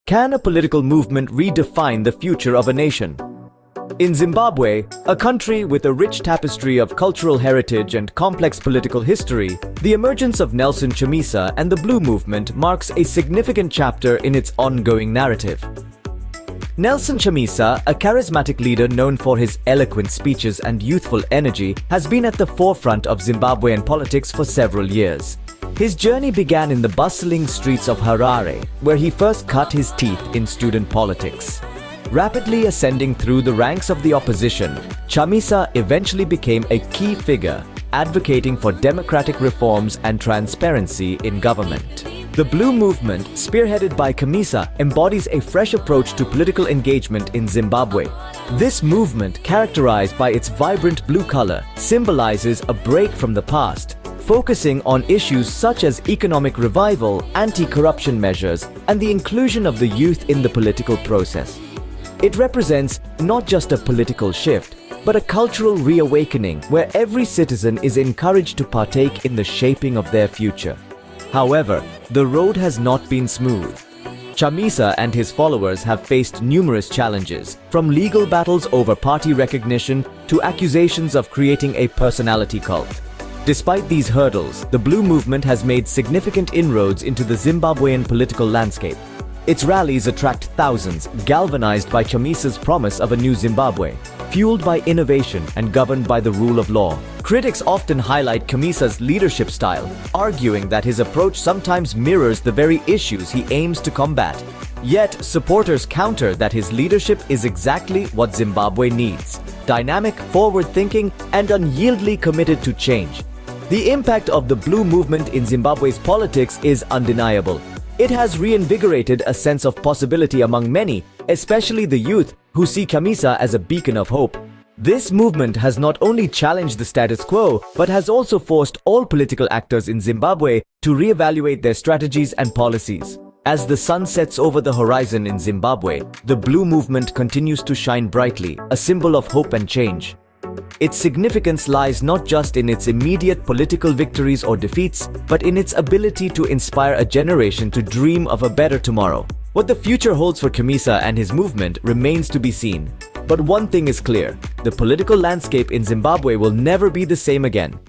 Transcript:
Can a political movement redefine the future of a nation? In Zimbabwe, a country with a rich tapestry of cultural heritage and complex political history, the emergence of Nelson Chamisa and the Blue Movement marks a significant chapter in its ongoing narrative. Nelson Chamisa, a charismatic leader known for his eloquent speeches and youthful energy, has been at the forefront of Zimbabwean politics for several years. His journey began in the bustling streets of Harare, where he first cut his teeth in student politics. Rapidly ascending through the ranks of the opposition, Chamisa eventually became a key figure, advocating for democratic reforms and transparency in government. The Blue Movement, spearheaded by Chamisa, embodies a fresh approach to political engagement in Zimbabwe. This movement, characterized by its vibrant blue color, symbolizes a break from the past, focusing on issues such as economic revival, anti-corruption measures, and the inclusion of the youth in the political process. It represents not just a political shift, but a cultural reawakening where every citizen is encouraged to partake in the shaping of their future. However, the road has not been smooth. Chamisa and his followers have faced numerous challenges, from legal battles over party recognition to accusations of creating a personality cult. Despite these hurdles, the Blue Movement has made significant inroads into the Zimbabwean political landscape. Its rallies attract thousands, galvanized by Chamisa's promise of a new Zimbabwe, fueled by innovation and governed by the rule of law. Critics often highlight Chamisa's leadership style, arguing that his approach sometimes mirrors the very issues he aims to combat. Yet, supporters counter that his leadership is exactly what Zimbabwe needs: dynamic, forward-thinking, and unyieldingly committed to change. The impact of the Blue Movement in Zimbabwe's politics is undeniable. It has reinvigorated a sense of possibility among many, especially the youth, who see Chamisa as a beacon of hope. This movement has not only challenged the status quo, but has also forced all political actors in Zimbabwe to reevaluate their strategies and policies. As the sun sets over the horizon in Zimbabwe, the Blue Movement continues to shine brightly, a symbol of hope and change. Its significance lies not just in its immediate political victories or defeats, but in its ability to inspire a generation to dream of a better tomorrow. What the future holds for Chamisa and his movement remains to be seen. But one thing is clear: the political landscape in Zimbabwe will never be the same again.